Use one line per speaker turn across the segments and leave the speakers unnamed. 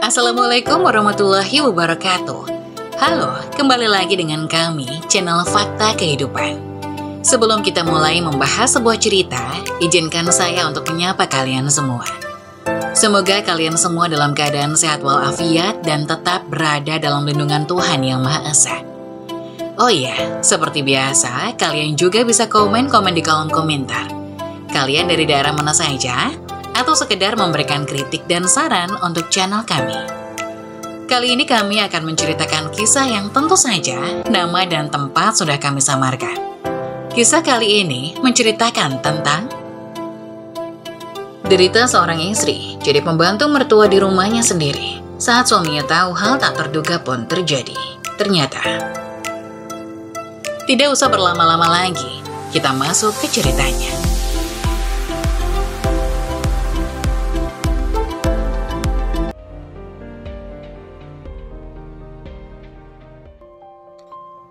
Assalamualaikum warahmatullahi wabarakatuh. Halo, kembali lagi dengan kami, channel Fakta Kehidupan. Sebelum kita mulai membahas sebuah cerita, izinkan saya untuk menyapa kalian semua. Semoga kalian semua dalam keadaan sehat walafiat dan tetap berada dalam lindungan Tuhan Yang Maha Esa. Oh iya, seperti biasa, kalian juga bisa komen-komen di kolom komentar. Kalian dari daerah mana saja? Atau sekedar memberikan kritik dan saran untuk channel kami. Kali ini kami akan menceritakan kisah yang tentu saja nama dan tempat sudah kami samarkan. Kisah kali ini menceritakan tentang derita seorang istri jadi pembantu mertua di rumahnya sendiri saat suaminya tahu hal tak terduga pun terjadi. Ternyata tidak usah berlama-lama lagi, kita masuk ke ceritanya.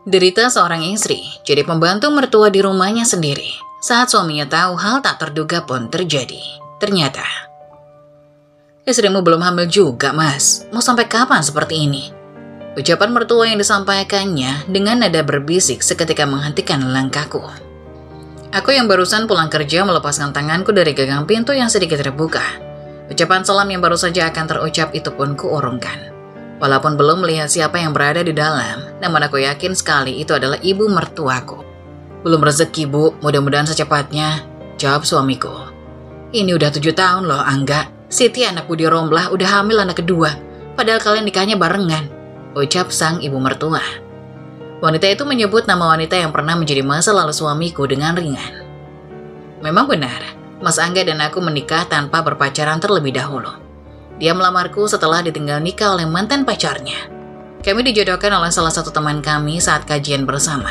Derita seorang istri jadi pembantu mertua di rumahnya sendiri saat suaminya tahu hal tak terduga pun terjadi. Ternyata, istrimu belum hamil juga, Mas. Mau sampai kapan seperti ini? Ucapan mertua yang disampaikannya dengan nada berbisik seketika menghentikan langkahku. Aku yang barusan pulang kerja melepaskan tanganku dari gagang pintu yang sedikit terbuka. Ucapan salam yang baru saja akan terucap itu pun kuurungkan. Walaupun belum melihat siapa yang berada di dalam, namun aku yakin sekali itu adalah ibu mertuaku. Belum rezeki, Bu. Mudah-mudahan secepatnya, jawab suamiku. Ini udah 7 tahun loh, Angga. Siti anak Budi Romblah udah hamil anak kedua. Padahal kalian nikahnya barengan, ucap sang ibu mertua. Wanita itu menyebut nama wanita yang pernah menjadi masa lalu suamiku dengan ringan. Memang benar, Mas Angga dan aku menikah tanpa berpacaran terlebih dahulu. Dia melamarku setelah ditinggal nikah oleh mantan pacarnya. Kami dijodohkan oleh salah satu teman kami saat kajian bersama.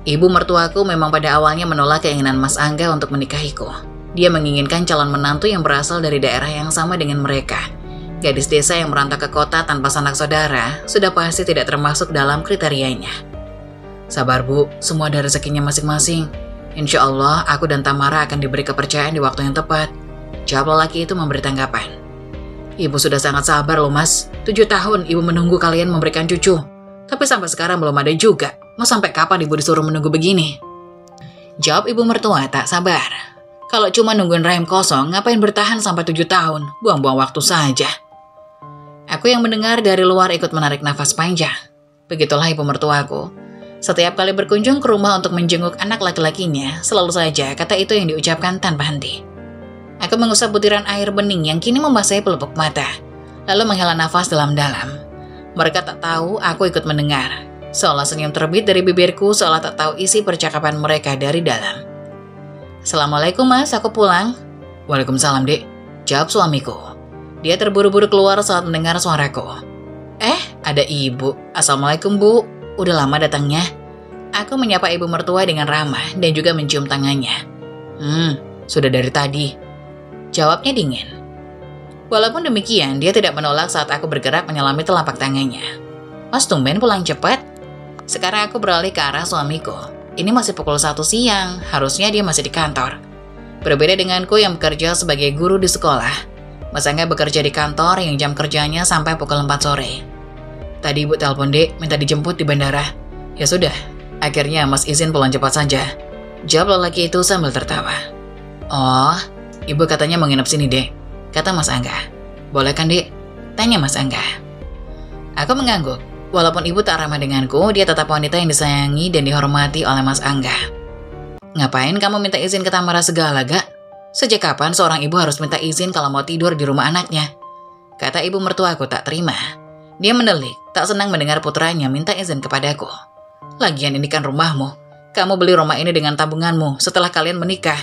Ibu mertuaku memang pada awalnya menolak keinginan Mas Angga untuk menikahiku. Dia menginginkan calon menantu yang berasal dari daerah yang sama dengan mereka. Gadis desa yang merantau ke kota tanpa sanak saudara sudah pasti tidak termasuk dalam kriterianya. Sabar, Bu, semua ada rezekinya masing-masing. Insya Allah, aku dan Tamara akan diberi kepercayaan di waktu yang tepat, jawab lelaki itu memberi tanggapan. Ibu sudah sangat sabar loh, Mas. 7 tahun ibu menunggu kalian memberikan cucu. Tapi sampai sekarang belum ada juga. Mau sampai kapan ibu disuruh menunggu begini? Jawab ibu mertua tak sabar. Kalau cuma nungguin rahim kosong, ngapain bertahan sampai 7 tahun? Buang-buang waktu saja. Aku yang mendengar dari luar ikut menarik nafas panjang. Begitulah ibu mertuaku. Setiap kali berkunjung ke rumah untuk menjenguk anak laki-lakinya, selalu saja kata itu yang diucapkan tanpa henti. Aku mengusap butiran air bening yang kini membasahi pelupuk mata, lalu menghela nafas dalam-dalam. Mereka tak tahu aku ikut mendengar, seolah senyum terbit dari bibirku seolah tak tahu isi percakapan mereka dari dalam. Assalamualaikum, Mas, aku pulang. Waalaikumsalam, Dek, jawab suamiku. Dia terburu-buru keluar saat mendengar suaraku. Ada ibu. Assalamualaikum, Bu. Udah lama datangnya. Aku menyapa ibu mertua dengan ramah dan juga mencium tangannya. Sudah dari tadi, jawabnya dingin. Walaupun demikian, dia tidak menolak saat aku bergerak menyelami telapak tangannya. Mas, tumben pulang cepat. Sekarang aku beralih ke arah suamiku. Ini masih pukul 1 siang, harusnya dia masih di kantor. Berbeda denganku yang bekerja sebagai guru di sekolah. Mas Angga bekerja di kantor yang jam kerjanya sampai pukul 4 sore. Tadi ibu telepon, Dek, minta dijemput di bandara. Ya sudah, akhirnya Mas izin pulang cepat saja, jawab lelaki itu sambil tertawa. Oh, ibu katanya mau nginep sini, Dek, kata Mas Angga. Boleh kan, Dek? Tanya Mas Angga. Aku mengangguk. Walaupun ibu tak ramah denganku, dia tetap wanita yang disayangi dan dihormati oleh Mas Angga. Ngapain kamu minta izin ke Tamara segala, Gak? Sejak kapan seorang ibu harus minta izin kalau mau tidur di rumah anaknya? Kata ibu mertuaku tak terima. Dia mendelik, tak senang mendengar putranya minta izin kepadaku. Lagian ini kan rumahmu. Kamu beli rumah ini dengan tabunganmu setelah kalian menikah.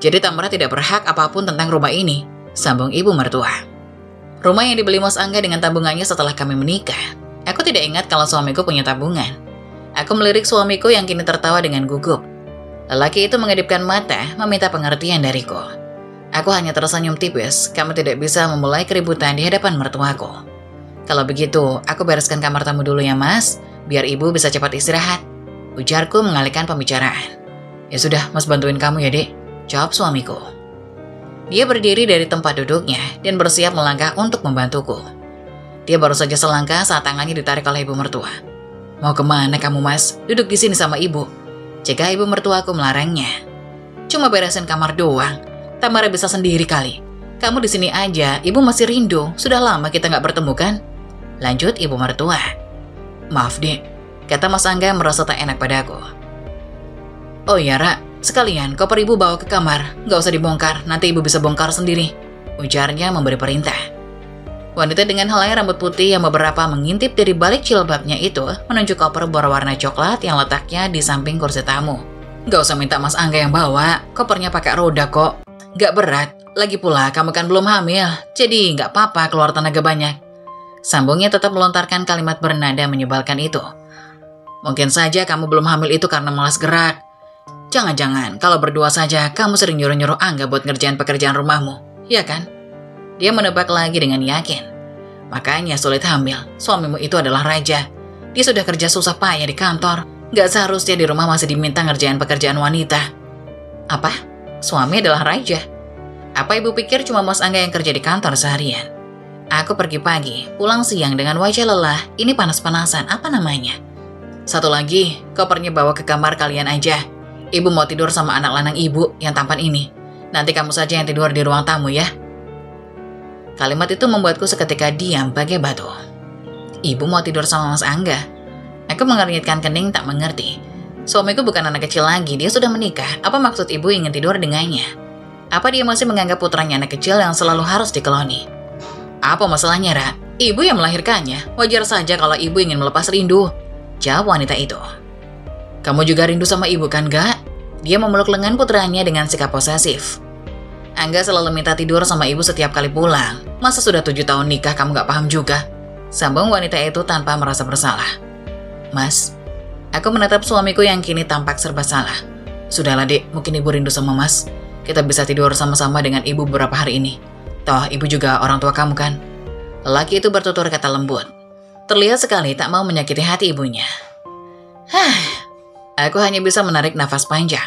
Jadi Tamara tidak berhak apapun tentang rumah ini, sambung ibu mertua. Rumah yang dibeli Mas Angga dengan tabungannya setelah kami menikah. Aku tidak ingat kalau suamiku punya tabungan. Aku melirik suamiku yang kini tertawa dengan gugup. Lelaki itu mengedipkan mata, meminta pengertian dariku. Aku hanya tersenyum tipis, kamu tidak bisa memulai keributan di hadapan mertuaku. Kalau begitu, aku bereskan kamar tamu dulu ya, Mas, biar ibu bisa cepat istirahat, ujarku mengalihkan pembicaraan. Ya sudah, Mas bantuin kamu ya, Dek, jawab suamiku. Dia berdiri dari tempat duduknya dan bersiap melangkah untuk membantuku. Dia baru saja selangkah saat tangannya ditarik oleh ibu mertua. "Mau kemana kamu, Mas? Duduk di sini sama ibu." Jika ibu mertuaku melarangnya. "Cuma beresin kamar doang. Tamara bisa sendiri kali. Kamu di sini aja, ibu masih rindu. Sudah lama kita nggak bertemu kan?" Lanjut ibu mertua. "Maaf, Dek," kata Mas Angga merasa tak enak padaku. "Oh iya, Ra, sekalian koper ibu bawa ke kamar. Nggak usah dibongkar, nanti ibu bisa bongkar sendiri," ujarnya memberi perintah. Wanita dengan helai rambut putih yang beberapa mengintip dari balik jilbabnya itu menunjuk koper berwarna coklat yang letaknya di samping kursi tamu. "Nggak usah minta Mas Angga yang bawa, kopernya pakai roda kok. Nggak berat, lagi pula kamu kan belum hamil, jadi nggak apa-apa keluar tenaga banyak." Sambungnya tetap melontarkan kalimat bernada menyebalkan itu. "Mungkin saja kamu belum hamil itu karena malas gerak. Jangan-jangan kalau berdua saja kamu sering nyuruh-nyuruh Angga buat ngerjain pekerjaan rumahmu, ya kan?" Dia menebak lagi dengan yakin. "Makanya sulit hamil, suamimu itu adalah raja. Dia sudah kerja susah payah di kantor, gak seharusnya di rumah masih diminta ngerjain pekerjaan wanita." "Apa? Suami adalah raja? Apa ibu pikir cuma Mas Angga yang kerja di kantor seharian? Aku pergi pagi, pulang siang dengan wajah lelah, ini panas-panasan, apa namanya? Satu lagi, kopernya bawa ke kamar kalian aja. Ibu mau tidur sama anak lanang ibu yang tampan ini. Nanti kamu saja yang tidur di ruang tamu ya." Kalimat itu membuatku seketika diam bagai batu. Ibu mau tidur sama Mas Angga? Aku mengernyitkan kening tak mengerti. Suamiku bukan anak kecil lagi, dia sudah menikah. Apa maksud ibu ingin tidur dengannya? Apa dia masih menganggap putranya anak kecil yang selalu harus dikeloni? "Apa masalahnya, Ra? Ibu yang melahirkannya. Wajar saja kalau ibu ingin melepas rindu," jawab wanita itu. "Kamu juga rindu sama ibu kan, Gak?" Dia memeluk lengan putranya dengan sikap posesif. "Angga selalu minta tidur sama ibu setiap kali pulang. Masa sudah 7 tahun nikah kamu gak paham juga?" Sambung wanita itu tanpa merasa bersalah. "Mas," aku menatap suamiku yang kini tampak serba salah. "Sudahlah, Dek, mungkin ibu rindu sama Mas. Kita bisa tidur sama-sama dengan ibu beberapa hari ini. Toh ibu juga orang tua kamu kan?" Lelaki itu bertutur kata lembut. Terlihat sekali tak mau menyakiti hati ibunya. Aku hanya bisa menarik nafas panjang.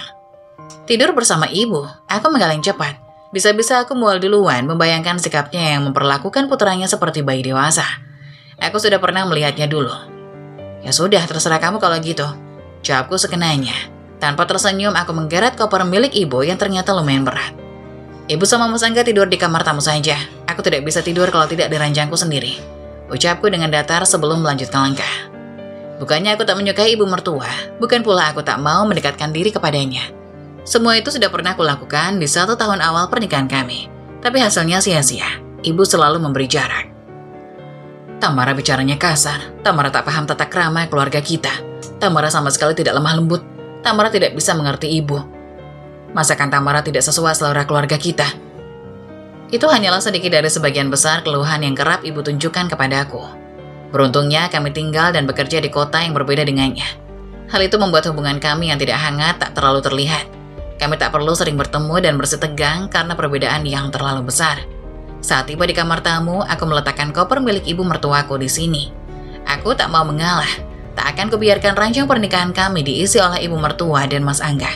Tidur bersama ibu, aku menggaleng cepat. Bisa-bisa aku mual duluan membayangkan sikapnya yang memperlakukan putranya seperti bayi dewasa. Aku sudah pernah melihatnya dulu. "Ya sudah, terserah kamu kalau gitu," jawabku sekenanya. Tanpa tersenyum, aku menggeret koper milik ibu yang ternyata lumayan berat. "Ibu sama Mas Angga tidur di kamar tamu saja. Aku tidak bisa tidur kalau tidak di ranjangku sendiri," ucapku dengan datar sebelum melanjutkan langkah. Bukannya aku tak menyukai ibu mertua, bukan pula aku tak mau mendekatkan diri kepadanya. Semua itu sudah pernah kulakukan di 1 tahun awal pernikahan kami. Tapi hasilnya sia-sia. Ibu selalu memberi jarak. Tamara bicaranya kasar. Tamara tak paham tata krama keluarga kita. Tamara sama sekali tidak lemah lembut. Tamara tidak bisa mengerti ibu. Masakan Tamara tidak sesuai selera keluarga kita. Itu hanyalah sedikit dari sebagian besar keluhan yang kerap ibu tunjukkan kepadaku. Beruntungnya kami tinggal dan bekerja di kota yang berbeda dengannya. Hal itu membuat hubungan kami yang tidak hangat tak terlalu terlihat. Kami tak perlu sering bertemu dan bersitegang karena perbedaan yang terlalu besar. Saat tiba di kamar tamu, aku meletakkan koper milik ibu mertuaku di sini. Aku tak mau mengalah. Tak akan kubiarkan ranjang pernikahan kami diisi oleh ibu mertua dan Mas Angga.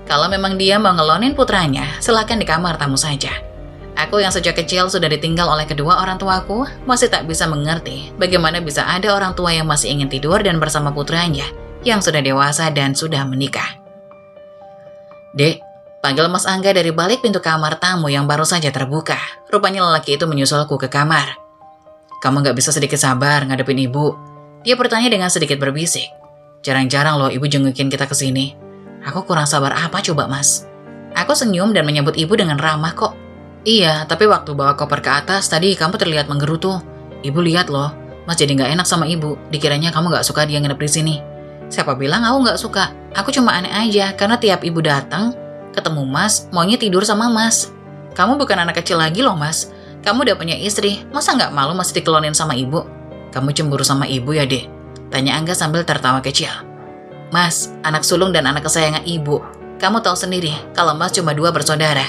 Kalau memang dia mau ngelonin putranya, silakan di kamar tamu saja. Aku yang sejak kecil sudah ditinggal oleh kedua orang tuaku, masih tak bisa mengerti bagaimana bisa ada orang tua yang masih ingin tidur dan bersama putranya yang sudah dewasa dan sudah menikah. "Dek," panggil Mas Angga dari balik pintu kamar tamu yang baru saja terbuka. Rupanya lelaki itu menyusulku ke kamar. "Kamu gak bisa sedikit sabar ngadepin ibu?" Dia bertanya dengan sedikit berbisik. "Jarang-jarang loh ibu jengukin kita ke sini." "Aku kurang sabar apa coba, Mas?" Aku senyum dan menyambut ibu dengan ramah kok. "Iya, tapi waktu bawa koper ke atas tadi kamu terlihat menggerutu. Ibu lihat loh, Mas jadi gak enak sama ibu. Dikiranya kamu gak suka dia nginep di sini." "Siapa bilang aku gak suka? Aku cuma aneh aja karena tiap ibu datang, ketemu Mas, maunya tidur sama Mas. Kamu bukan anak kecil lagi loh, Mas. Kamu udah punya istri, masa gak malu masih dikelonin sama ibu?" "Kamu cemburu sama ibu ya, Dek?" tanya Angga sambil tertawa kecil. "Mas, anak sulung dan anak kesayangan ibu. Kamu tahu sendiri kalau Mas cuma 2 bersaudara.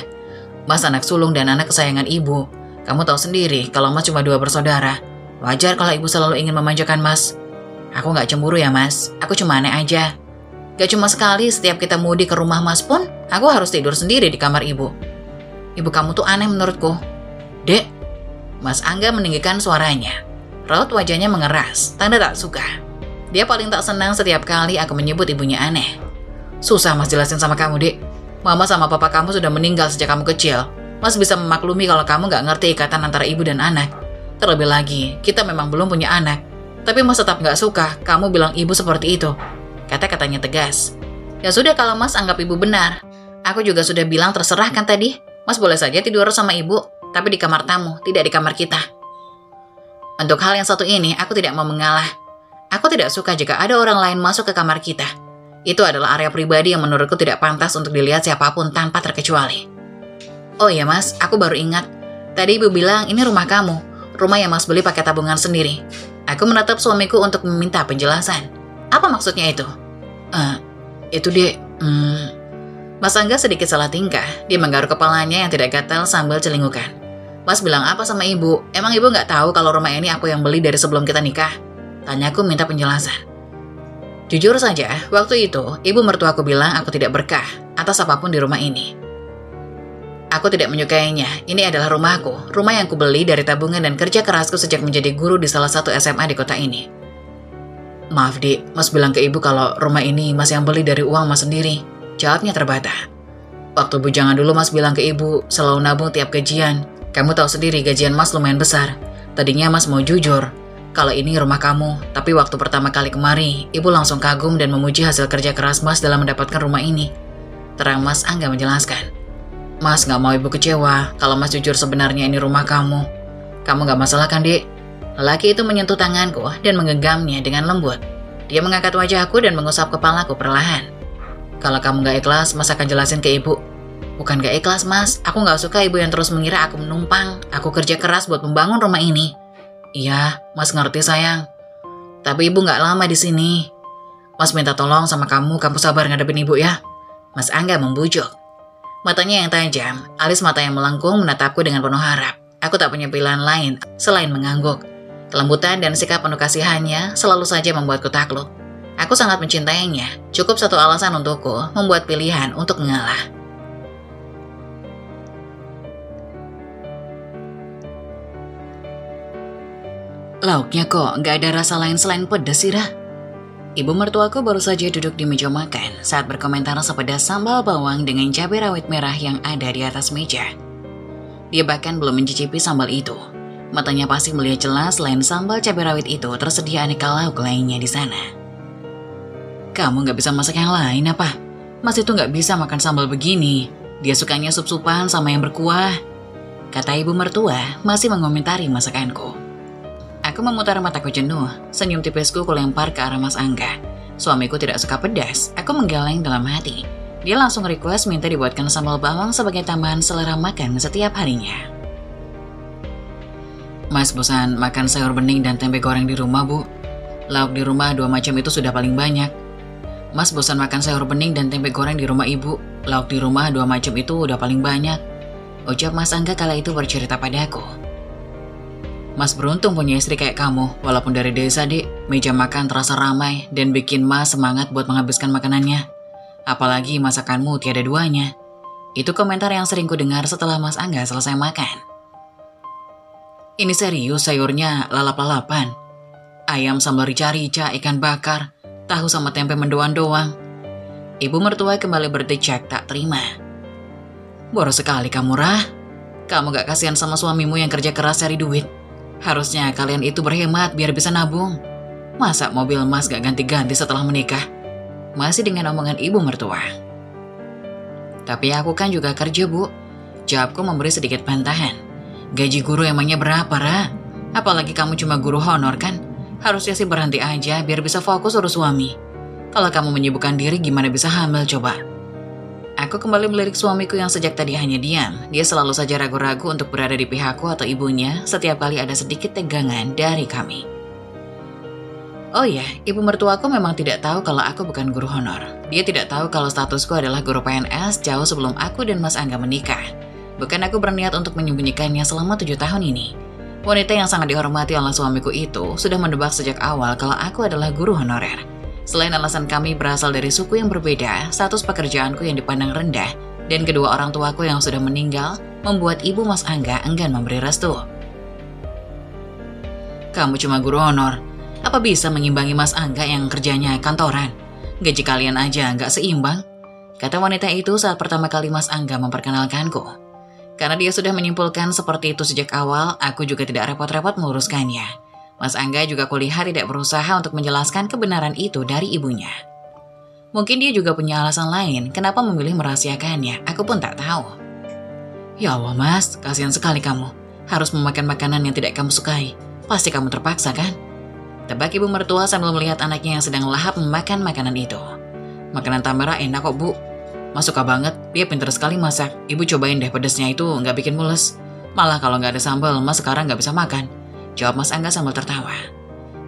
Mas anak sulung dan anak kesayangan ibu. Kamu tahu sendiri kalau Mas cuma 2 bersaudara. Wajar kalau ibu selalu ingin memanjakan Mas." "Aku gak cemburu ya, Mas. Aku cuma aneh aja. Gak cuma sekali, setiap kita mudik ke rumah Mas pun, aku harus tidur sendiri di kamar ibu." Ibu kamu tuh aneh menurutku. Dek, Mas Angga meninggikan suaranya. Raut wajahnya mengeras, tanda tak suka. Dia paling tak senang setiap kali aku menyebut ibunya aneh. Susah Mas jelasin sama kamu, Dek. Mama sama papa kamu sudah meninggal sejak kamu kecil. Mas bisa memaklumi kalau kamu gak ngerti ikatan antara ibu dan anak. Terlebih lagi, kita memang belum punya anak. Tapi Mas tetap gak suka kamu bilang ibu seperti itu. Kata-katanya tegas. Ya sudah kalau Mas anggap ibu benar. Aku juga sudah bilang terserah kan tadi. Mas boleh saja tidur sama ibu, tapi di kamar tamu, tidak di kamar kita. Untuk hal yang satu ini, aku tidak mau mengalah. Aku tidak suka jika ada orang lain masuk ke kamar kita. Itu adalah area pribadi yang menurutku tidak pantas untuk dilihat siapapun tanpa terkecuali. Oh iya Mas, aku baru ingat. Tadi ibu bilang ini rumah kamu. Rumah yang Mas beli pakai tabungan sendiri. Aku menatap suamiku untuk meminta penjelasan. Apa maksudnya itu? Itu Dek. Mas Angga sedikit salah tingkah. Dia menggaruk kepalanya yang tidak gatal sambil celingukan. Mas bilang apa sama ibu? Emang ibu nggak tahu kalau rumah ini aku yang beli dari sebelum kita nikah? Tanyaku minta penjelasan. Jujur saja, waktu itu ibu mertuaku bilang aku tidak berkah atas apapun di rumah ini. Aku tidak menyukainya. Ini adalah rumahku, rumah yang kubeli dari tabungan dan kerja kerasku sejak menjadi guru di salah satu SMA di kota ini. Maaf Dik, Mas bilang ke ibu kalau rumah ini Mas yang beli dari uang Mas sendiri. Jawabnya terbata. Waktu bujangan dulu Mas bilang ke ibu selalu nabung tiap gajian. Kamu tahu sendiri gajian Mas lumayan besar. Tadinya Mas mau jujur kalau ini rumah kamu, tapi waktu pertama kali kemari, ibu langsung kagum dan memuji hasil kerja keras Mas dalam mendapatkan rumah ini. Terang Mas Angga menjelaskan. Mas gak mau ibu kecewa kalau Mas jujur sebenarnya ini rumah kamu. Kamu gak masalah kan, Dek? Lelaki itu menyentuh tanganku dan menggenggamnya dengan lembut. Dia mengangkat wajahku dan mengusap kepalaku perlahan. Kalau kamu gak ikhlas, Mas akan jelasin ke ibu. Bukan gak ikhlas, Mas. Aku gak suka ibu yang terus mengira aku menumpang. Aku kerja keras buat membangun rumah ini. Iya, Mas ngerti sayang. Tapi ibu gak lama di sini. Mas minta tolong sama kamu sabar ngadepin ibu ya. Mas Angga membujuk. Matanya yang tajam, alis mata yang melengkung menatapku dengan penuh harap. Aku tak punya pilihan lain selain mengangguk. Kelembutan dan sikap penuh kasihannya selalu saja membuatku takluk. Aku sangat mencintainya. Cukup satu alasan untukku membuat pilihan untuk mengalah. Lauknya kok nggak ada rasa lain selain pedas sih, Rah? Ibu mertuaku baru saja duduk di meja makan saat berkomentar sepedas sambal bawang dengan cabai rawit merah yang ada di atas meja. Dia bahkan belum mencicipi sambal itu. Matanya pasti melihat jelas selain sambal cabai rawit itu tersedia aneka lauk lainnya di sana. Kamu nggak bisa masak yang lain apa? Mas itu nggak bisa makan sambal begini. Dia sukanya sup-supan sama yang berkuah. Kata ibu mertua masih mengomentari masakanku. Aku memutar mataku jenuh, senyum tipisku kulempar ke arah Mas Angga. Suamiku tidak suka pedas, aku menggeleng dalam hati. Dia langsung request minta dibuatkan sambal bawang sebagai tambahan selera makan setiap harinya. Mas bosan makan sayur bening dan tempe goreng di rumah, Bu. Lauk di rumah 2 macam itu sudah paling banyak. Mas bosan makan sayur bening dan tempe goreng di rumah ibu. Lauk di rumah 2 macam itu udah paling banyak. Ucap Mas Angga kala itu bercerita padaku. Mas beruntung punya istri kayak kamu, walaupun dari desa, Dik. Meja makan terasa ramai dan bikin Mas semangat buat menghabiskan makanannya. Apalagi masakanmu tiada duanya. Itu komentar yang sering ku dengar setelah Mas Angga selesai makan. Ini serius sayurnya lalap-lalapan. Ayam sambal rica-rica, ikan bakar, tahu sama tempe mendoan doang. Ibu mertua kembali berdecak tak terima. Boros sekali kamu, Rah. Kamu gak kasihan sama suamimu yang kerja keras cari duit? Harusnya kalian itu berhemat biar bisa nabung. Masa mobil Mas gak ganti-ganti setelah menikah? Masih dengan omongan ibu mertua. Tapi aku kan juga kerja, Bu. Jawabku memberi sedikit bantahan. Gaji guru emangnya berapa, Ra? Apalagi kamu cuma guru honor kan? Harusnya sih berhenti aja biar bisa fokus urus suami. Kalau kamu menyibukkan diri gimana bisa hamil coba? Aku kembali melirik suamiku yang sejak tadi hanya diam. Dia selalu saja ragu-ragu untuk berada di pihakku atau ibunya setiap kali ada sedikit tegangan dari kami. Oh ya, ibu mertuaku memang tidak tahu kalau aku bukan guru honor. Dia tidak tahu kalau statusku adalah guru PNS jauh sebelum aku dan Mas Angga menikah. Bukan aku berniat untuk menyembunyikannya selama 7 tahun ini. Wanita yang sangat dihormati oleh suamiku itu sudah mendebak sejak awal kalau aku adalah guru honorer. Selain alasan kami berasal dari suku yang berbeda, status pekerjaanku yang dipandang rendah, dan kedua orang tuaku yang sudah meninggal membuat ibu Mas Angga enggan memberi restu. Kamu cuma guru honor, apa bisa mengimbangi Mas Angga yang kerjanya kantoran? Gaji kalian aja nggak seimbang, kata wanita itu saat pertama kali Mas Angga memperkenalkanku. Karena dia sudah menyimpulkan seperti itu sejak awal, aku juga tidak repot-repot meluruskannya. Mas Angga juga kulihat tidak berusaha untuk menjelaskan kebenaran itu dari ibunya. Mungkin dia juga punya alasan lain kenapa memilih merahasiakannya, aku pun tak tahu. Ya Allah Mas, kasihan sekali kamu. Harus memakan makanan yang tidak kamu sukai. Pasti kamu terpaksa kan? Tebak ibu mertua sambil melihat anaknya yang sedang lahap memakan makanan itu. Makanan Tamara enak kok bu. Mas suka banget, dia pintar sekali masak. Ibu cobain deh pedesnya itu nggak bikin mules. Malah kalau nggak ada sambal, Mas sekarang nggak bisa makan. Jawab Mas Angga sambil tertawa.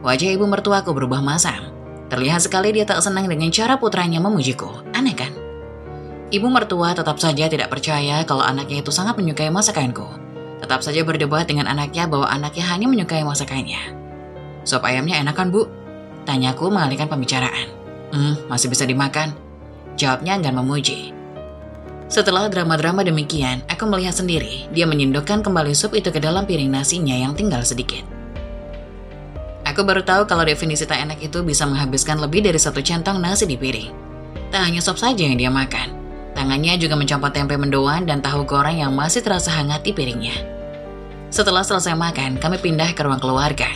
Wajah ibu mertuaku berubah masam. Terlihat sekali dia tak senang dengan cara putranya memujiku. Aneh kan? Ibu mertua tetap saja tidak percaya kalau anaknya itu sangat menyukai masakanku. Tetap saja berdebat dengan anaknya bahwa anaknya hanya menyukai masakannya. Sop ayamnya enak kan bu? Tanyaku mengalihkan pembicaraan. Masih bisa dimakan. Jawabnya enggan memuji. Setelah drama-drama demikian, aku melihat sendiri dia menyendokkan kembali sup itu ke dalam piring nasinya yang tinggal sedikit. Aku baru tahu kalau definisi tak enak itu bisa menghabiskan lebih dari 1 centong nasi di piring. Tak hanya sop saja yang dia makan. Tangannya juga mencopot tempe mendoan dan tahu goreng yang masih terasa hangat di piringnya. Setelah selesai makan, kami pindah ke ruang keluarga.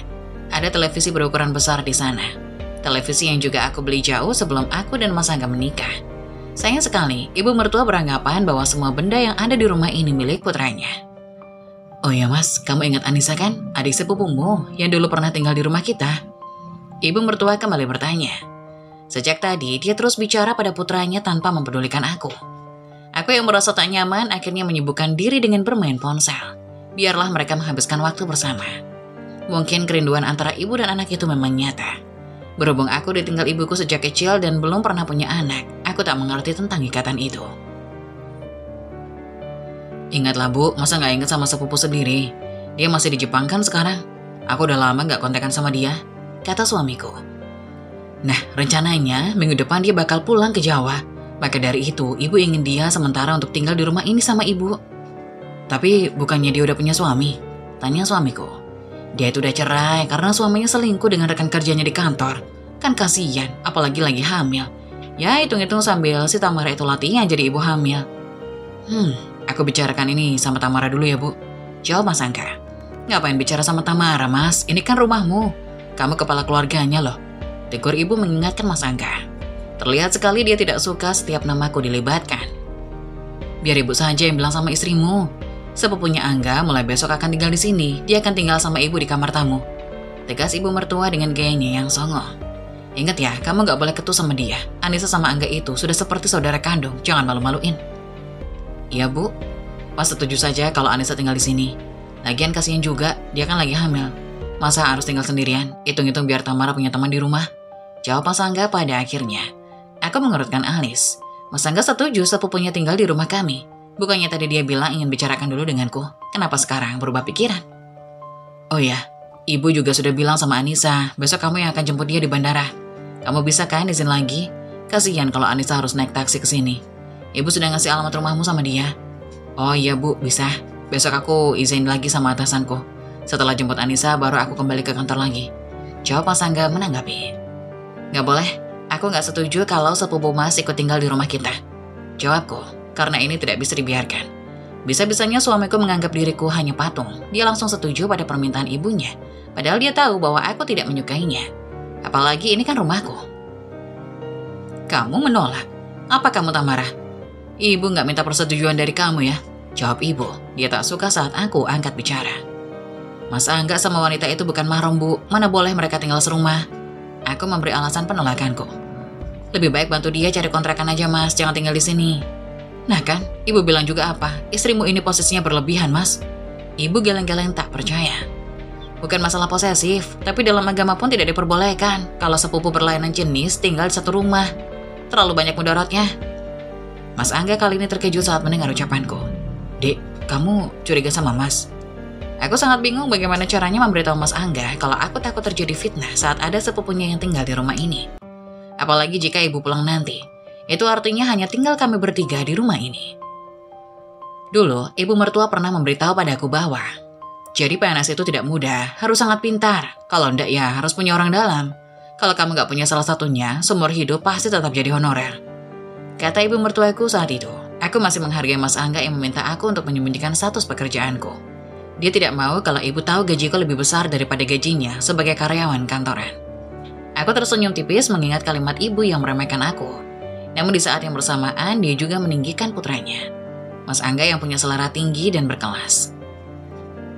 Ada televisi berukuran besar di sana. Televisi yang juga aku beli jauh sebelum aku dan Mas Angga menikah. Sayang sekali, ibu mertua beranggapan bahwa semua benda yang ada di rumah ini milik putranya. Oh ya Mas, kamu ingat Anissa kan? Adik sepupumu yang dulu pernah tinggal di rumah kita. Ibu mertua kembali bertanya. Sejak tadi, dia terus bicara pada putranya tanpa mempedulikan aku. Aku yang merasa tak nyaman akhirnya menyibukkan diri dengan bermain ponsel. Biarlah mereka menghabiskan waktu bersama. Mungkin kerinduan antara ibu dan anak itu memang nyata. Berhubung aku ditinggal ibuku sejak kecil dan belum pernah punya anak, aku tak mengerti tentang ikatan itu. Ingatlah bu, masa nggak ingat sama sepupu sendiri? Dia masih di Jepang kan sekarang? Aku udah lama nggak kontekan sama dia, kata suamiku. Nah, rencananya minggu depan dia bakal pulang ke Jawa. Maka dari itu, ibu ingin dia sementara untuk tinggal di rumah ini sama ibu. Tapi bukannya dia udah punya suami? Tanya suamiku. Dia itu udah cerai karena suaminya selingkuh dengan rekan kerjanya di kantor. Kan kasihan, apalagi lagi hamil. Ya hitung-hitung sambil si Tamara itu latihan jadi ibu hamil. Aku bicarakan ini sama Tamara dulu ya bu. Jawab Mas Angga. Ngapain bicara sama Tamara Mas? Ini kan rumahmu. Kamu kepala keluarganya loh. Tegur ibu mengingatkan Mas Angga. Terlihat sekali dia tidak suka setiap namaku dilibatkan. Biar ibu saja yang bilang sama istrimu. Sepupunya Angga mulai besok akan tinggal di sini. Dia akan tinggal sama ibu di kamar tamu. Tegas ibu mertua dengan gayanya yang songong. Ingat ya, kamu gak boleh ketus sama dia. Anissa sama Angga itu sudah seperti saudara kandung. Jangan malu-maluin. Iya bu, Mas setuju saja kalau Anissa tinggal di sini. Lagian kasihan juga, dia kan lagi hamil. Masa harus tinggal sendirian? Hitung-hitung biar Tamara punya teman di rumah. Jawab Mas Angga pada akhirnya. Aku mengerutkan alis. Mas Angga setuju sepupunya tinggal di rumah kami. Bukannya tadi dia bilang ingin bicarakan dulu denganku. Kenapa sekarang berubah pikiran? Oh ya, ibu juga sudah bilang sama Anissa, besok kamu yang akan jemput dia di bandara. Kamu bisa kan izin lagi? Kasihan kalau Anissa harus naik taksi ke sini. Ibu sudah ngasih alamat rumahmu sama dia. Oh iya bu, bisa. Besok aku izin lagi sama atasanku. Setelah jemput Anissa, baru aku kembali ke kantor lagi. Jawab Mas Angga menanggapi. Gak boleh, aku gak setuju kalau sepupu Mas ikut tinggal di rumah kita. Jawabku. Karena ini tidak bisa dibiarkan. Bisa-bisanya suamiku menganggap diriku hanya patung. Dia langsung setuju pada permintaan ibunya. Padahal dia tahu bahwa aku tidak menyukainya. Apalagi ini kan rumahku. Kamu menolak? Apa kamu tak marah? Ibu gak minta persetujuan dari kamu ya? Jawab ibu. Dia tak suka saat aku angkat bicara. Mas Angga sama wanita itu bukan mahram bu. Mana boleh mereka tinggal serumah? Aku memberi alasan penolakanku. Lebih baik bantu dia cari kontrakan aja mas. Jangan tinggal di sini. Nah kan, ibu bilang juga apa? Istrimu ini posisinya berlebihan, Mas. Ibu geleng-geleng tak percaya. Bukan masalah posesif, tapi dalam agama pun tidak diperbolehkan kalau sepupu berlainan jenis tinggal di satu rumah. Terlalu banyak mudaratnya. Mas Angga kali ini terkejut saat mendengar ucapanku. Dek, kamu curiga sama Mas? Aku sangat bingung bagaimana caranya memberitahu Mas Angga kalau aku takut terjadi fitnah saat ada sepupunya yang tinggal di rumah ini. Apalagi jika ibu pulang nanti. Itu artinya hanya tinggal kami bertiga di rumah ini. Dulu, ibu mertua pernah memberitahu padaku bahwa jadi PNS itu tidak mudah, harus sangat pintar. Kalau enggak ya harus punya orang dalam. Kalau kamu nggak punya salah satunya, seumur hidup pasti tetap jadi honorer. Kata ibu mertuaku saat itu. Aku masih menghargai Mas Angga yang meminta aku untuk menyembunyikan status pekerjaanku. Dia tidak mau kalau ibu tahu gajiku lebih besar daripada gajinya sebagai karyawan kantoran. Aku tersenyum tipis mengingat kalimat ibu yang meremehkan aku. Namun di saat yang bersamaan, dia juga meninggikan putranya, Mas Angga yang punya selera tinggi dan berkelas.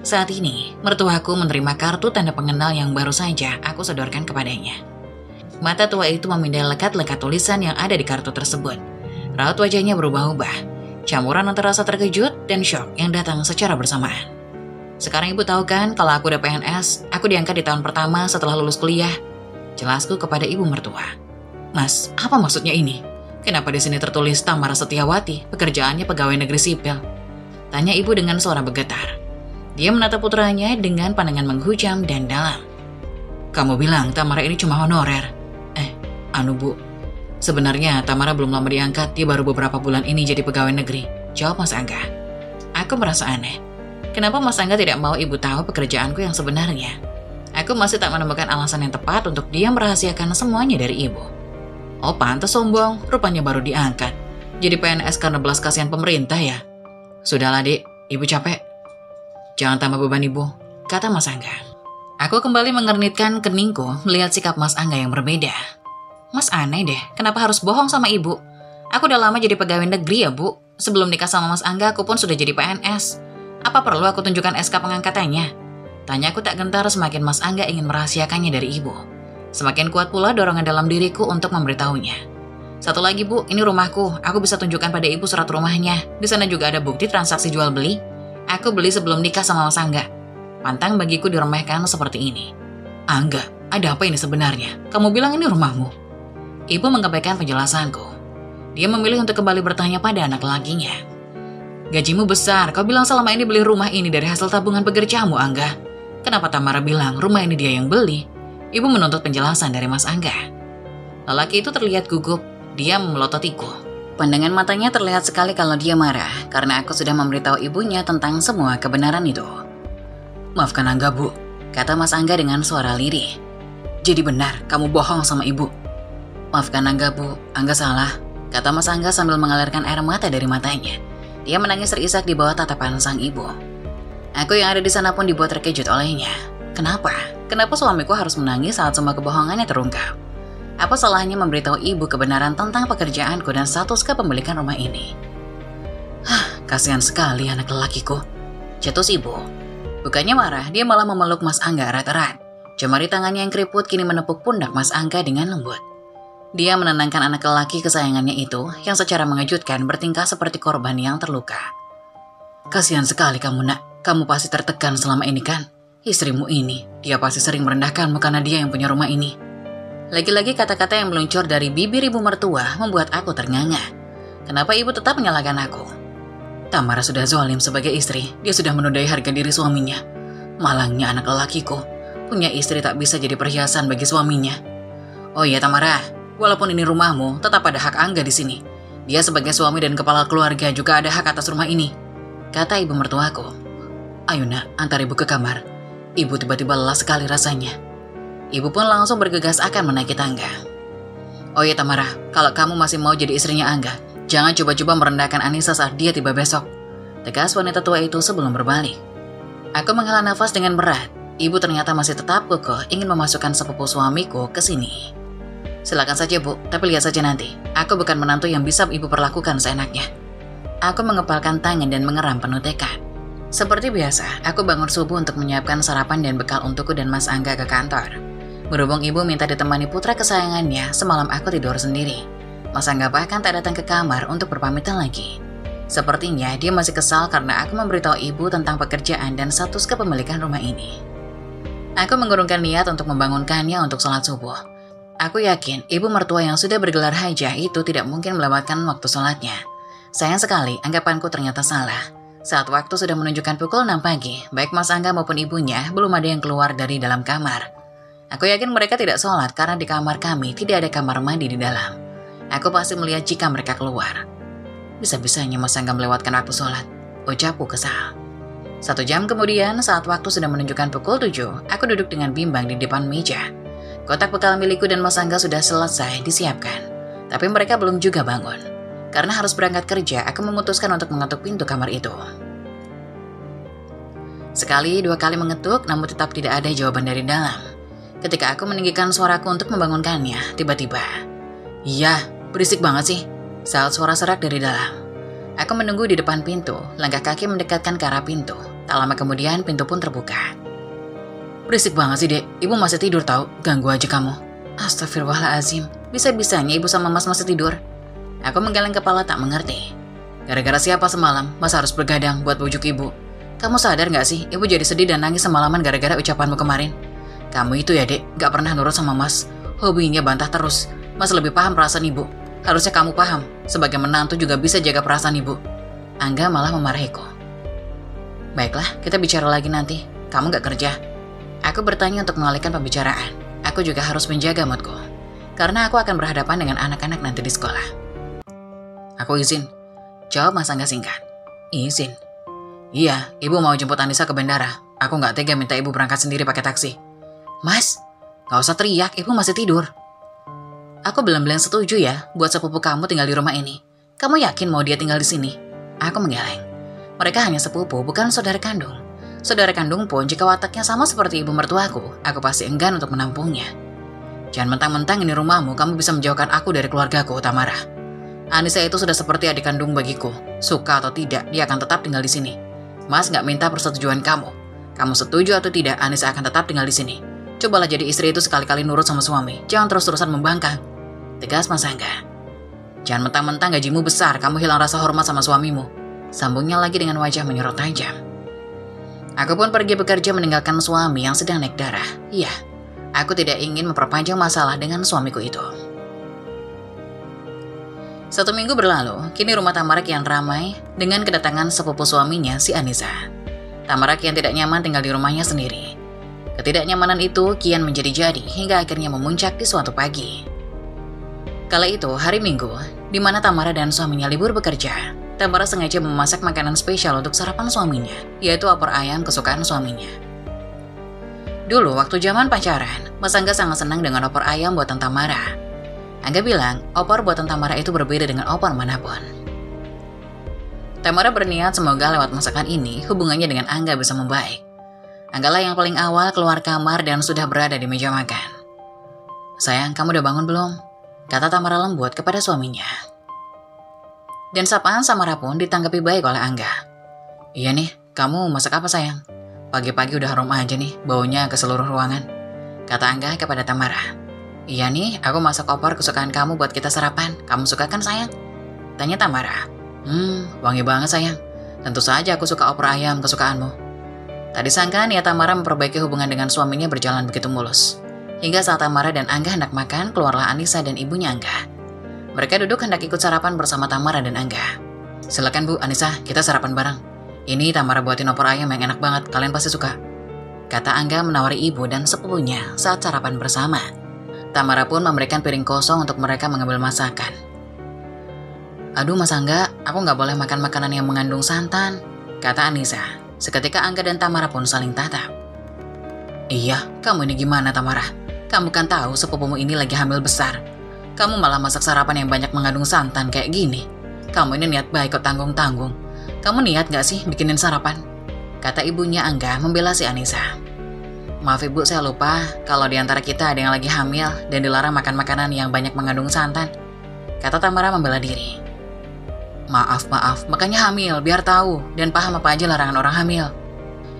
Saat ini, mertuaku menerima kartu tanda pengenal yang baru saja aku sodorkan kepadanya. Mata tua itu memindai lekat-lekat tulisan yang ada di kartu tersebut. Raut wajahnya berubah-ubah, campuran antara rasa terkejut dan syok yang datang secara bersamaan. Sekarang ibu tahu kan kalau aku udah PNS, aku diangkat di tahun pertama setelah lulus kuliah. Jelasku kepada ibu mertua. Mas, apa maksudnya ini? Kenapa di sini tertulis Tamara Setiawati, pekerjaannya pegawai negeri sipil? Tanya ibu dengan suara bergetar. Dia menatap putranya dengan pandangan menghujam dan dalam. Kamu bilang Tamara ini cuma honorer. Bu, sebenarnya Tamara belum lama diangkat, dia baru beberapa bulan ini jadi pegawai negeri. Jawab Mas Angga. Aku merasa aneh. Kenapa Mas Angga tidak mau ibu tahu pekerjaanku yang sebenarnya? Aku masih tak menemukan alasan yang tepat untuk dia merahasiakan semuanya dari ibu. Oh, pantas sombong, rupanya baru diangkat. Jadi PNS karena belas kasihan pemerintah ya? Sudahlah Dek, ibu capek. Jangan tambah beban ibu, kata Mas Angga. Aku kembali mengernitkan keningku melihat sikap Mas Angga yang berbeda. Mas aneh deh, kenapa harus bohong sama ibu? Aku udah lama jadi pegawai negeri ya bu. Sebelum nikah sama Mas Angga, aku pun sudah jadi PNS. Apa perlu aku tunjukkan SK pengangkatannya? Tanya aku tak gentar semakin Mas Angga ingin merahasiakannya dari ibu. Semakin kuat pula dorongan dalam diriku untuk memberitahunya. Satu lagi bu, ini rumahku. Aku bisa tunjukkan pada ibu surat rumahnya. Di sana juga ada bukti transaksi jual beli. Aku beli sebelum nikah sama Mas Angga. Pantang bagiku diremehkan seperti ini. Angga, ada apa ini sebenarnya? Kamu bilang ini rumahmu? Ibu mengabaikan penjelasanku. Dia memilih untuk kembali bertanya pada anak lakinya. Gajimu besar, kau bilang selama ini beli rumah ini dari hasil tabungan pekerjamu, Angga. Kenapa Tamara bilang rumah ini dia yang beli? Ibu menuntut penjelasan dari Mas Angga. Lelaki itu terlihat gugup, dia memelototiku. Pandangan matanya terlihat sekali kalau dia marah, karena aku sudah memberitahu ibunya tentang semua kebenaran itu. Maafkan Angga bu, kata Mas Angga dengan suara lirih. Jadi benar, kamu bohong sama ibu. Maafkan Angga bu, Angga salah, kata Mas Angga sambil mengalirkan air mata dari matanya. Dia menangis terisak di bawah tatapan sang ibu. Aku yang ada di sana pun dibuat terkejut olehnya. Kenapa? Kenapa suamiku harus menangis saat semua kebohongannya terungkap? Apa salahnya memberitahu ibu kebenaran tentang pekerjaanku dan status kepemilikan rumah ini? Kasihan sekali anak lelakiku. Cetus ibu. Bukannya marah, dia malah memeluk Mas Angga erat-erat. Jemari tangannya yang keriput kini menepuk pundak Mas Angga dengan lembut. Dia menenangkan anak lelaki kesayangannya itu yang secara mengejutkan bertingkah seperti korban yang terluka. Kasihan sekali kamu nak, kamu pasti tertekan selama ini kan? Istrimu ini, dia pasti sering merendahkanmu karena dia yang punya rumah ini. Lagi-lagi kata-kata yang meluncur dari bibir ibu mertua membuat aku ternganga. Kenapa ibu tetap menyalahkan aku? Tamara sudah zalim sebagai istri, dia sudah menodai harga diri suaminya. Malangnya anak lelakiku, punya istri tak bisa jadi perhiasan bagi suaminya. Oh iya Tamara, walaupun ini rumahmu, tetap ada hak Angga di sini. Dia sebagai suami dan kepala keluarga juga ada hak atas rumah ini, kata ibu mertuaku. Ayo nak, antar ibu ke kamar. Ibu tiba-tiba lelah sekali rasanya. Ibu pun langsung bergegas akan menaiki tangga. Oh iya Tamara, kalau kamu masih mau jadi istrinya Angga, jangan coba-coba merendahkan Anissa saat dia tiba besok, tegas wanita tua itu sebelum berbalik. Aku menghela nafas dengan berat. Ibu ternyata masih tetap kokoh ingin memasukkan sepupu suamiku ke sini. Silakan saja bu, tapi lihat saja nanti. Aku bukan menantu yang bisa ibu perlakukan seenaknya. Aku mengepalkan tangan dan mengeram penuh tekad. Seperti biasa, aku bangun subuh untuk menyiapkan sarapan dan bekal untukku dan Mas Angga ke kantor. Berhubung ibu minta ditemani putra kesayangannya, semalam aku tidur sendiri. Mas Angga bahkan tak datang ke kamar untuk berpamitan lagi. Sepertinya dia masih kesal karena aku memberitahu ibu tentang pekerjaan dan status kepemilikan rumah ini. Aku mengurungkan niat untuk membangunkannya untuk sholat subuh. Aku yakin ibu mertua yang sudah bergelar hajah itu tidak mungkin melewatkan waktu sholatnya. Sayang sekali, anggapanku ternyata salah. Saat waktu sudah menunjukkan pukul 6 pagi, baik Mas Angga maupun ibunya belum ada yang keluar dari dalam kamar. Aku yakin mereka tidak sholat karena di kamar kami tidak ada kamar mandi di dalam. Aku pasti melihat jika mereka keluar. Bisa-bisanya Mas Angga melewatkan waktu sholat. ucapku kesal. 1 jam kemudian, saat waktu sudah menunjukkan pukul 7, aku duduk dengan bimbang di depan meja. Kotak bekal milikku dan Mas Angga sudah selesai disiapkan. Tapi mereka belum juga bangun. Karena harus berangkat kerja, aku memutuskan untuk mengetuk pintu kamar itu. Sekali, 2 kali mengetuk, namun tetap tidak ada jawaban dari dalam. Ketika aku meninggikan suaraku untuk membangunkannya, tiba-tiba, "Iya, berisik banget sih," saat suara serak dari dalam. Aku menunggu di depan pintu, langkah kaki mendekatkan ke arah pintu. Tak lama kemudian, pintu pun terbuka. "Berisik banget sih, Dek. Ibu masih tidur tahu, ganggu aja kamu." Astagfirullahaladzim, bisa-bisanya ibu sama Mas masih tidur. Aku menggeleng kepala tak mengerti. Gara-gara siapa semalam, Mas harus bergadang buat bujuk ibu? Kamu sadar gak sih, ibu jadi sedih dan nangis semalaman gara-gara ucapanmu kemarin. Kamu itu ya, Dek, gak pernah nurut sama Mas. Hobinya bantah terus. Mas lebih paham perasaan ibu. Harusnya kamu paham, sebagai menantu juga bisa jaga perasaan ibu. Angga malah memarahiku. Baiklah, kita bicara lagi nanti. Kamu gak kerja? Aku bertanya untuk mengalihkan pembicaraan. Aku juga harus menjaga moodku, karena aku akan berhadapan dengan anak-anak nanti di sekolah. Aku izin, jawab Mas Angga singkat. Izin? Iya, ibu mau jemput Anissa ke bandara. Aku gak tega minta ibu berangkat sendiri pakai taksi. Mas, gak usah teriak, ibu masih tidur. Aku belum setuju ya, buat sepupu kamu tinggal di rumah ini. Kamu yakin mau dia tinggal di sini? Aku menggeleng. Mereka hanya sepupu, bukan saudara kandung. Saudara kandung pun jika wataknya sama seperti ibu mertuaku, aku pasti enggan untuk menampungnya. Jangan mentang-mentang ini rumahmu, kamu bisa menjauhkan aku dari keluargaku, Tamara. Anissa itu sudah seperti adik kandung bagiku. Suka atau tidak, dia akan tetap tinggal di sini. Mas gak minta persetujuan kamu. Kamu setuju atau tidak, Anissa akan tetap tinggal di sini. Cobalah jadi istri itu sekali-kali nurut sama suami. Jangan terus-terusan membangkang. Tegas Mas Angga. Jangan mentang-mentang gajimu besar, kamu hilang rasa hormat sama suamimu. Sambungnya lagi dengan wajah menyorot tajam. Aku pun pergi bekerja meninggalkan suami yang sedang naik darah. Iya, aku tidak ingin memperpanjang masalah dengan suamiku itu. 1 minggu berlalu, kini rumah Tamara kian ramai dengan kedatangan sepupu suaminya, si Anissa. Tamara kian tidak nyaman tinggal di rumahnya sendiri. Ketidaknyamanan itu kian menjadi-jadi hingga akhirnya memuncak di suatu pagi. Kala itu, hari Minggu, di mana Tamara dan suaminya libur bekerja. Tamara sengaja memasak makanan spesial untuk sarapan suaminya, yaitu opor ayam kesukaan suaminya. Dulu, waktu zaman pacaran, Mas Angga sangat senang dengan opor ayam buatan Tamara. Angga bilang, opor buatan Tamara itu berbeda dengan opor manapun. Tamara berniat semoga lewat masakan ini, hubungannya dengan Angga bisa membaik. Angga lah yang paling awal keluar kamar dan sudah berada di meja makan. "Sayang, kamu udah bangun belum?" kata Tamara lembut kepada suaminya. Dan sapaan Samara pun ditanggapi baik oleh Angga. "Iya nih, kamu masak apa sayang? Pagi-pagi udah harum aja nih, baunya ke seluruh ruangan," kata Angga kepada Tamara. "Iya nih, aku masak opor kesukaan kamu buat kita sarapan. Kamu suka kan sayang?" tanya Tamara. Wangi banget sayang. Tentu saja aku suka opor ayam kesukaanmu." Tak disangka niat Tamara memperbaiki hubungan dengan suaminya berjalan begitu mulus. Hingga saat Tamara dan Angga hendak makan, keluarlah Anissa dan ibunya Angga. Mereka duduk hendak ikut sarapan bersama Tamara dan Angga. "Silakan Bu, Anissa, kita sarapan bareng. Ini Tamara buatin opor ayam yang enak banget, kalian pasti suka," kata Angga menawari ibu dan sepupunya saat sarapan bersama. Tamara pun memberikan piring kosong untuk mereka mengambil masakan. "Aduh Mas Angga, aku gak boleh makan makanan yang mengandung santan," kata Anissa. Seketika Angga dan Tamara pun saling tatap. "Iya, kamu ini gimana Tamara? Kamu kan tahu sepupumu ini lagi hamil besar. Kamu malah masak sarapan yang banyak mengandung santan kayak gini. Kamu ini niat baik kok tanggung-tanggung. Kamu niat gak sih bikinin sarapan?" kata ibunya Angga membela si Anissa. "Maaf ibu, saya lupa kalau di antara kita ada yang lagi hamil dan dilarang makan makanan yang banyak mengandung santan," kata Tamara membela diri. Maaf, makanya hamil, biar tahu dan paham apa aja larangan orang hamil."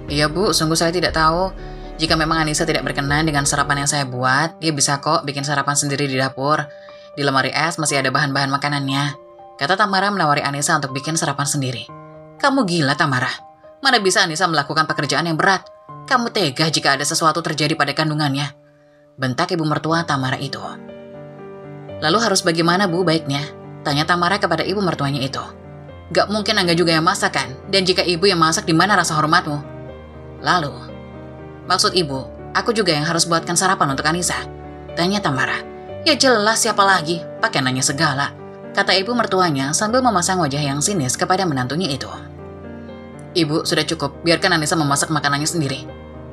"Iya Bu, sungguh saya tidak tahu. Jika memang Anissa tidak berkenan dengan sarapan yang saya buat, dia bisa kok bikin sarapan sendiri di dapur. Di lemari es masih ada bahan-bahan makanannya," kata Tamara menawari Anissa untuk bikin sarapan sendiri. "Kamu gila Tamara. Mana bisa Anissa melakukan pekerjaan yang berat? Kamu tega jika ada sesuatu terjadi pada kandungannya," bentak ibu mertua Tamara itu. "Lalu harus bagaimana Bu baiknya?" tanya Tamara kepada ibu mertuanya itu. "Gak mungkin Angga juga yang masak kan? Dan jika ibu yang masak, di mana rasa hormatmu?" "Lalu, maksud ibu, aku juga yang harus buatkan sarapan untuk Anissa?" tanya Tamara. "Ya jelas siapa lagi, pakai nanya segala," kata ibu mertuanya sambil memasang wajah yang sinis kepada menantunya itu. Ibu, sudah cukup, biarkan Anissa memasak makanannya sendiri.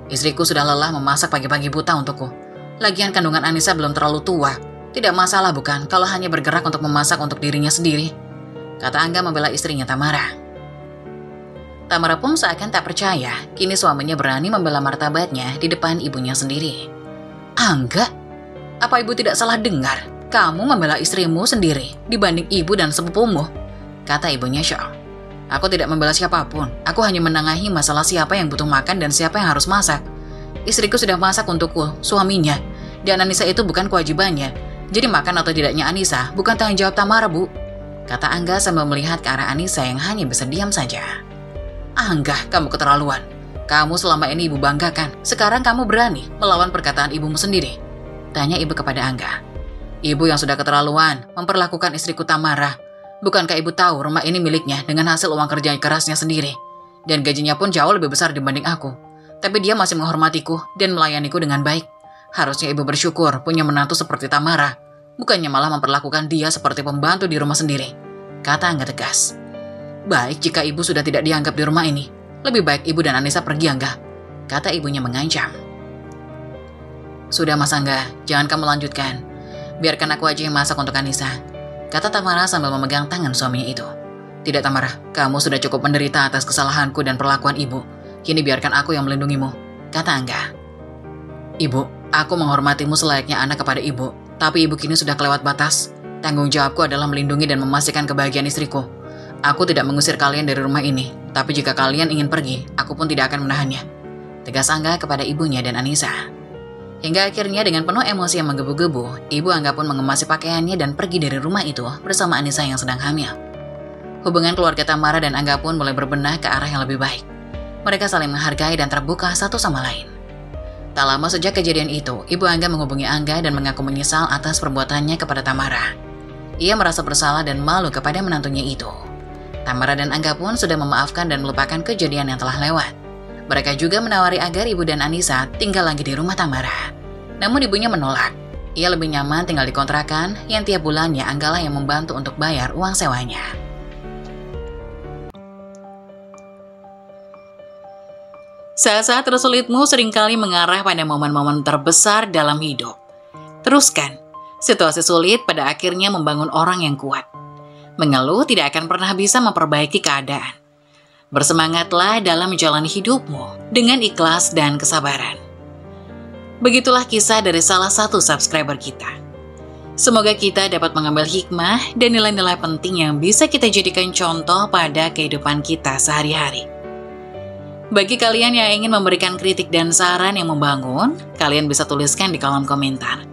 Istriku sudah lelah memasak pagi-pagi buta untukku. Lagian kandungan Anissa belum terlalu tua. Tidak masalah bukan kalau hanya bergerak untuk memasak untuk dirinya sendiri, kata Angga membela istrinya Tamara. Tamara pun seakan tak percaya, kini suaminya berani membela martabatnya di depan ibunya sendiri. Angga, apa ibu tidak salah dengar? Kamu membela istrimu sendiri dibanding ibu dan sepupumu, kata ibunya Syah. Aku tidak membela siapapun, aku hanya menengahi masalah siapa yang butuh makan dan siapa yang harus masak. Istriku sudah masak untukku, suaminya, dan Anissa itu bukan kewajibannya. Jadi makan atau tidaknya Anissa bukan tanggung jawab Tamara, Bu, kata Angga sambil melihat ke arah Anissa yang hanya bisa diam saja. Angga, kamu keterlaluan. Kamu selama ini ibu banggakan, sekarang kamu berani melawan perkataan ibumu sendiri, tanya ibu kepada Angga. Ibu yang sudah keterlaluan memperlakukan istriku Tamara. Bukankah ibu tahu rumah ini miliknya dengan hasil uang kerja kerasnya sendiri? Dan gajinya pun jauh lebih besar dibanding aku. Tapi dia masih menghormatiku dan melayaniku dengan baik. Harusnya ibu bersyukur punya menantu seperti Tamara. Bukannya malah memperlakukan dia seperti pembantu di rumah sendiri, kata Angga tegas. Baik jika ibu sudah tidak dianggap di rumah ini. Lebih baik ibu dan Anissa pergi, Angga, kata ibunya mengancam. Sudah Mas Angga, jangan kamu lanjutkan. Biarkan aku aja yang masak untuk Anissa, kata Tamara sambil memegang tangan suaminya itu. Tidak Tamara, kamu sudah cukup menderita atas kesalahanku dan perlakuan ibu. Kini biarkan aku yang melindungimu, kata Angga. Ibu, aku menghormatimu selayaknya anak kepada ibu. Tapi ibu kini sudah kelewat batas. Tanggung jawabku adalah melindungi dan memastikan kebahagiaan istriku. Aku tidak mengusir kalian dari rumah ini. Tapi jika kalian ingin pergi, aku pun tidak akan menahannya, tegas Angga kepada ibunya dan Anissa. Hingga akhirnya dengan penuh emosi yang menggebu-gebu, ibu Angga pun mengemasi pakaiannya dan pergi dari rumah itu bersama Anissa yang sedang hamil. Hubungan keluarga Tamara dan Angga pun mulai berbenah ke arah yang lebih baik. Mereka saling menghargai dan terbuka satu sama lain. Tak lama sejak kejadian itu, ibu Angga menghubungi Angga dan mengaku menyesal atas perbuatannya kepada Tamara. Ia merasa bersalah dan malu kepada menantunya itu. Tamara dan Angga pun sudah memaafkan dan melupakan kejadian yang telah lewat. Mereka juga menawari agar ibu dan Anissa tinggal lagi di rumah Tamara. Namun ibunya menolak. Ia lebih nyaman tinggal di kontrakan yang tiap bulannya Angga lah yang membantu untuk bayar uang sewanya. Saat-saat tersulitmu seringkali mengarah pada momen-momen terbesar dalam hidup. Teruskan, situasi sulit pada akhirnya membangun orang yang kuat. Mengeluh tidak akan pernah bisa memperbaiki keadaan. Bersemangatlah dalam menjalani hidupmu dengan ikhlas dan kesabaran. Begitulah kisah dari salah satu subscriber kita. Semoga kita dapat mengambil hikmah dan nilai-nilai penting yang bisa kita jadikan contoh pada kehidupan kita sehari-hari. Bagi kalian yang ingin memberikan kritik dan saran yang membangun, kalian bisa tuliskan di kolom komentar.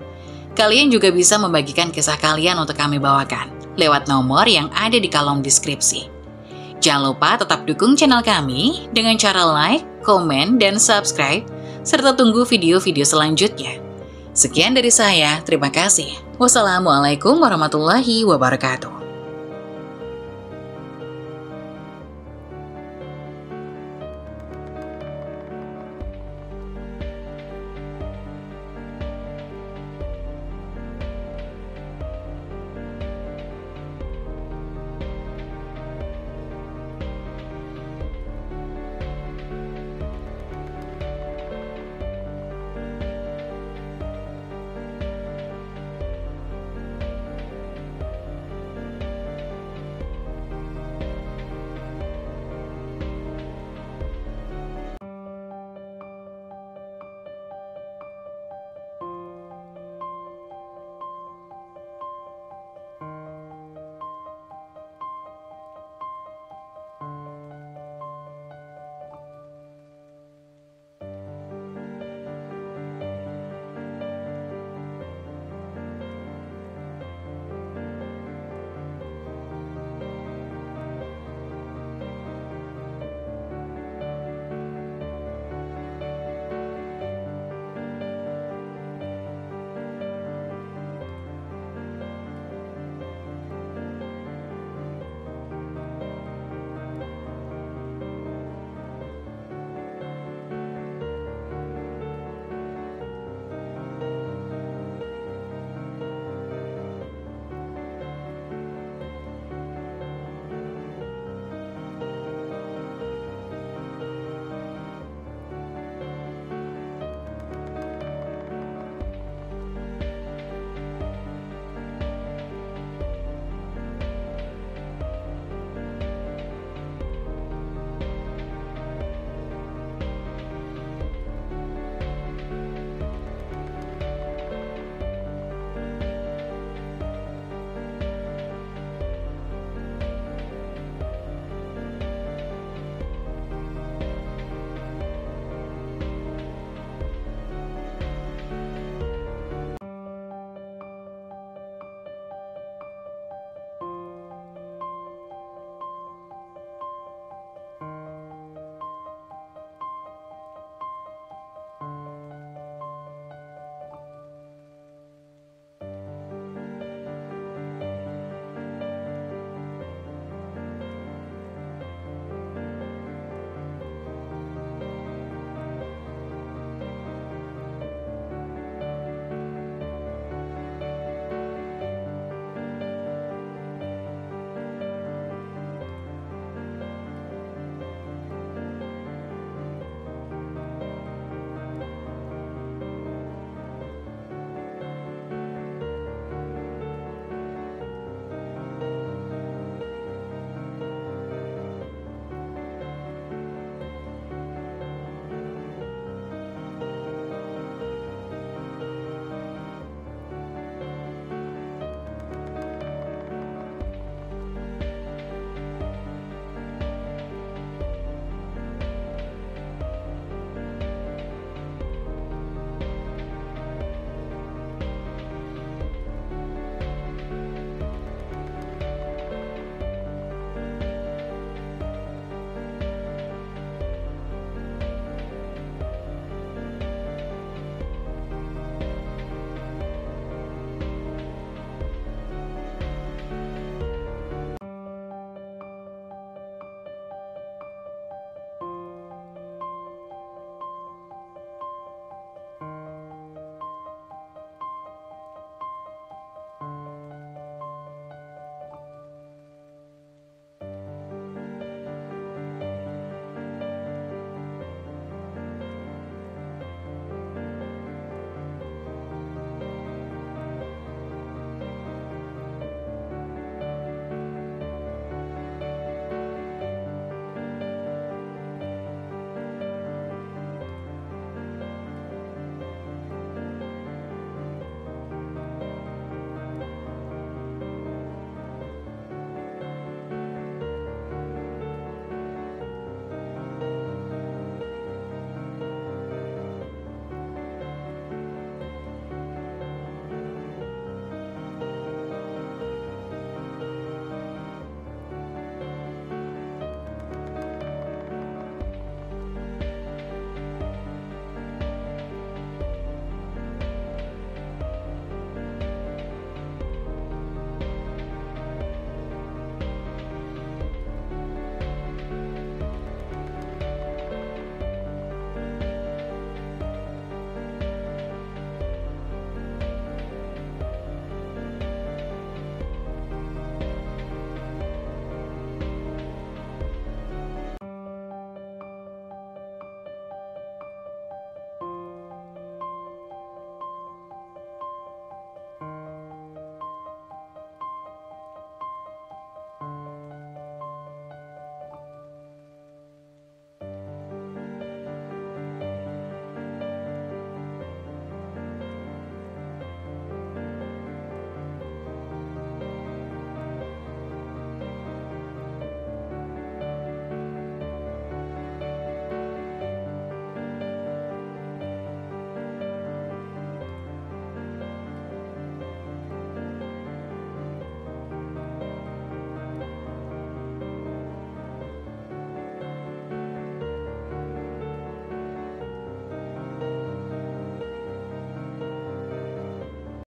Kalian juga bisa membagikan kisah kalian untuk kami bawakan lewat nomor yang ada di kolom deskripsi. Jangan lupa tetap dukung channel kami dengan cara like, komen, dan subscribe, serta tunggu video-video selanjutnya. Sekian dari saya, terima kasih. Wassalamualaikum warahmatullahi wabarakatuh.